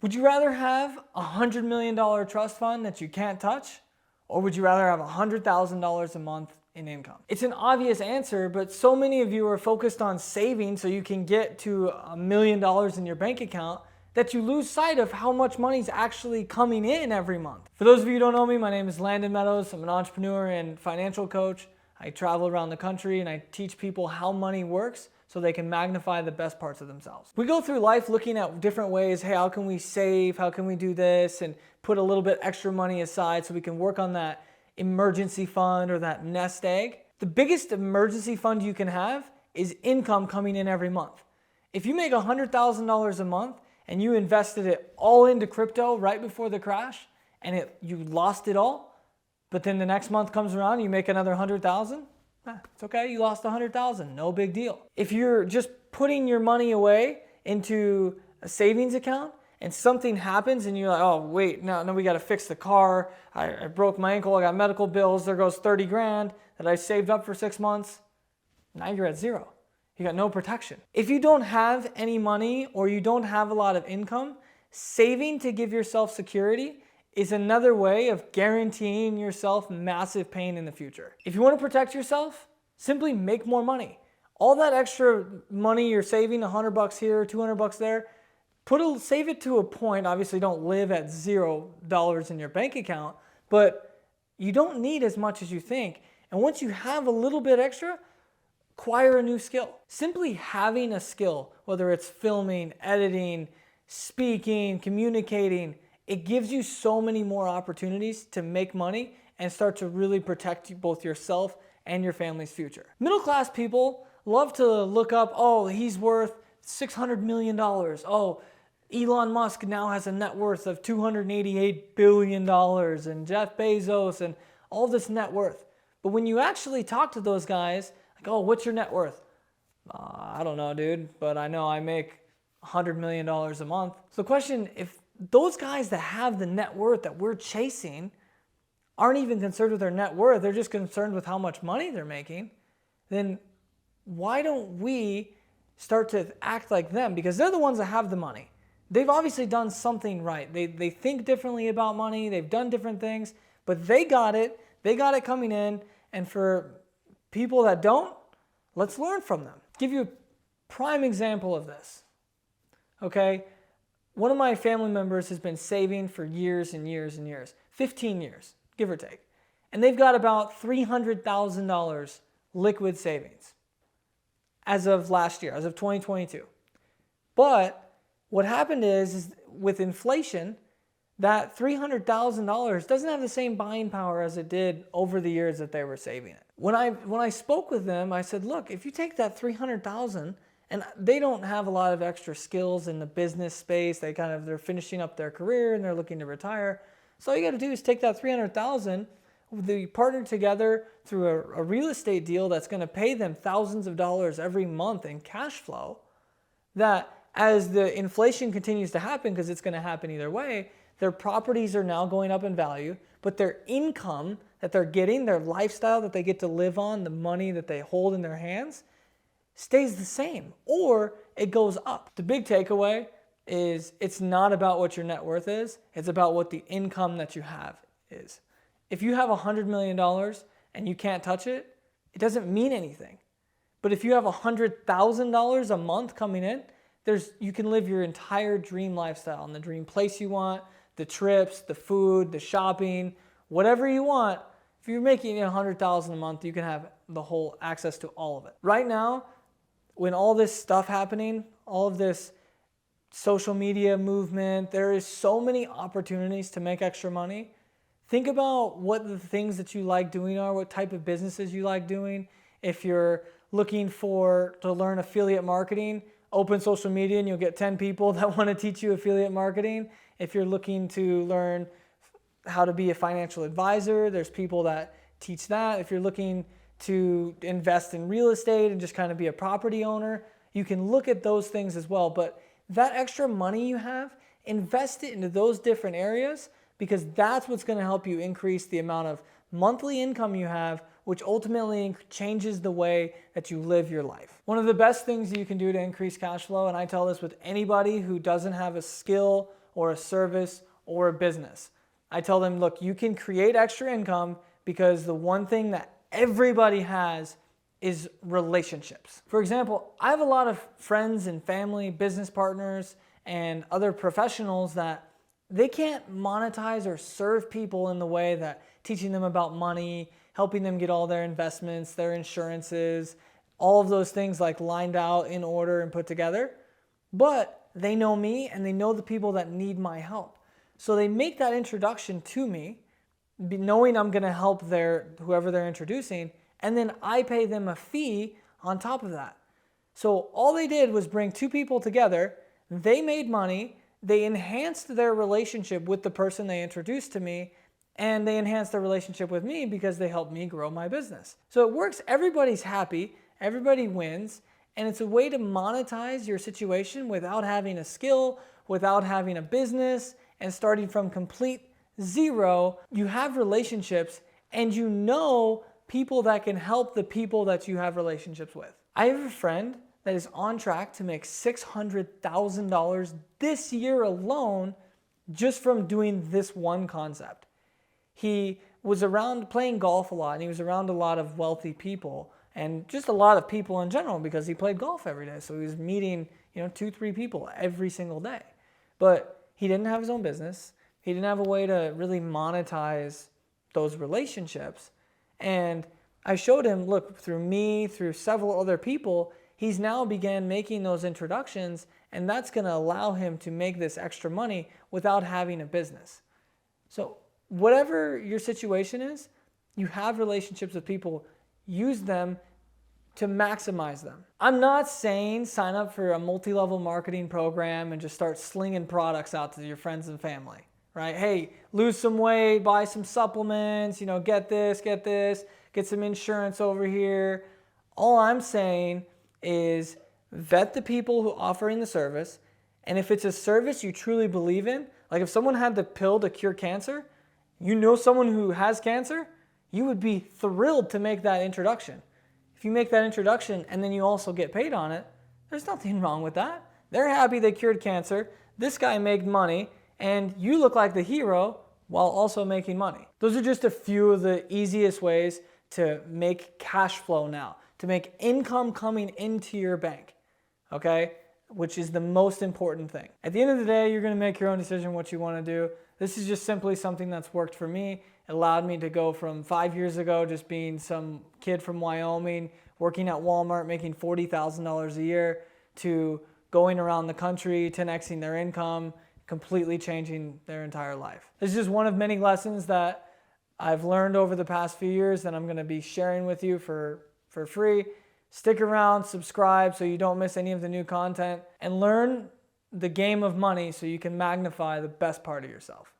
Would you rather have a $100 million trust fund that you can't touch? Or would you rather have $100,000 a month in income? It's an obvious answer, but so many of you are focused on saving so you can get to $1 million in your bank account that you lose sight of how much money is actually coming in every month. For those of you who don't know me, my name is Landon Meadows. I'm an entrepreneur and financial coach. I travel around the country and I teach people how money works so they can magnify the best parts of themselves. We go through life looking at different ways. Hey, how can we save? How can we do this? And put a little bit extra money aside so we can work on that emergency fund or that nest egg. The biggest emergency fund you can have is income coming in every month. If you make $100,000 a month and you invested it all into crypto right before the crash and you lost it all, but then the next month comes around, you make another 100,000, it's okay, you lost 100,000, no big deal. If you're just putting your money away into a savings account and something happens and you're like, oh wait, no, we gotta fix the car, I broke my ankle, I got medical bills, there goes 30 grand that I saved up for 6 months, now you're at zero. You got no protection. If you don't have any money or you don't have a lot of income, saving to give yourself security is another way of guaranteeing yourself massive pain in the future. If you want to protect yourself, simply make more money. All that extra money you're saving, $100 here, $200 there, save it to a point. Obviously don't live at $0 in your bank account, but you don't need as much as you think. And once you have a little bit extra, acquire a new skill. Simply having a skill, whether it's filming, editing, speaking, communicating, it gives you so many more opportunities to make money and start to really protect both yourself and your family's future. Middle class people love to look up, oh, he's worth $600 million. Oh, Elon Musk now has a net worth of $288 billion and Jeff Bezos and all this net worth. But when you actually talk to those guys, like, oh, what's your net worth? I don't know, dude, but I know I make $100 million a month. So the question, if those guys that have the net worth that we're chasing aren't even concerned with their net worth, they're just concerned with how much money they're making, then why don't we start to act like them? Because they're the ones that have the money. They've obviously done something right. They think differently about money. They've done different things, but they got it. They got it coming in. And for people that don't, let's learn from them. Give you a prime example of this. Okay? One of my family members has been saving for years and years and years, 15 years, give or take. And they've got about $300,000 liquid savings as of last year, as of 2022. But what happened is with inflation, that $300,000 doesn't have the same buying power as it did over the years that they were saving it. When I spoke with them, I said, look, if you take that $300,000, and they don't have a lot of extra skills in the business space, they're finishing up their career and they're looking to retire. So all you got to do is take that $300,000, they partner together through a real estate deal that's going to pay them thousands of dollars every month in cash flow, that as the inflation continues to happen, because it's going to happen either way, their properties are now going up in value, but their income that they're getting, their lifestyle that they get to live on, the money that they hold in their hands, stays the same, or it goes up. The big takeaway is it's not about what your net worth is, it's about what the income that you have is. If you have $100 million and you can't touch it, it doesn't mean anything. But if you have $100,000 a month coming in, you can live your entire dream lifestyle and the dream place you want, the trips, the food, the shopping, whatever you want. If you're making $100,000 a month, you can have the whole access to all of it. Right now, when all this stuff happening, all of this social media movement, there is so many opportunities to make extra money. Think about what the things that you like doing are, what type of businesses you like doing. If you're looking to learn affiliate marketing, open social media and you'll get 10 people that want to teach you affiliate marketing. If you're looking to learn how to be a financial advisor, there's people that teach that. If you're looking to invest in real estate and just kind of be a property owner, you can look at those things as well. But that extra money you have, invest it into those different areas, because that's what's going to help you increase the amount of monthly income you have, which ultimately changes the way that you live your life. One of the best things you can do to increase cash flow, and I tell this with anybody who doesn't have a skill or a service or a business. I tell them, look, you can create extra income because the one thing that everybody has is relationships. For example, I have a lot of friends and family, business partners, and other professionals that they can't monetize or serve people in the way that teaching them about money, helping them get all their investments, their insurances, all of those things like lined out in order and put together. But they know me and they know the people that need my help. So they make that introduction to me, knowing I'm going to help whoever they're introducing, and then I pay them a fee on top of that. So all they did was bring two people together. They made money. They enhanced their relationship with the person they introduced to me, and they enhanced their relationship with me because they helped me grow my business. So it works. Everybody's happy. Everybody wins. And it's a way to monetize your situation without having a skill, without having a business, and starting from complete zero. You have relationships and you know people that can help the people that you have relationships with. I have a friend that is on track to make $600,000 this year alone just from doing this one concept. He was around playing golf a lot, and he was around a lot of wealthy people and just a lot of people in general because he played golf every day. So he was meeting, 2-3 people every single day. But he didn't have his own business. He didn't have a way to really monetize those relationships. And I showed him, look, through me, through several other people, he's now began making those introductions, and that's going to allow him to make this extra money without having a business. So whatever your situation is, you have relationships with people, use them to maximize them. I'm not saying sign up for a multi-level marketing program and just start slinging products out to your friends and family, right? Hey, lose some weight, buy some supplements, get this, get some insurance over here. All I'm saying is vet the people who are offering the service. And if it's a service you truly believe in, like if someone had the pill to cure cancer, someone who has cancer, you would be thrilled to make that introduction. If you make that introduction and then you also get paid on it, there's nothing wrong with that. They're happy they cured cancer. This guy made money, and you look like the hero while also making money. Those are just a few of the easiest ways to make cash flow now, to make income coming into your bank, okay? Which is the most important thing. At the end of the day, you're gonna make your own decision what you wanna do. This is just simply something that's worked for me. It allowed me to go from 5 years ago just being some kid from Wyoming, working at Walmart, making $40,000 a year, to going around the country, 10xing their income, completely changing their entire life. This is just one of many lessons that I've learned over the past few years that I'm gonna be sharing with you for free. Stick around, subscribe so you don't miss any of the new content, and learn the game of money so you can magnify the best part of yourself.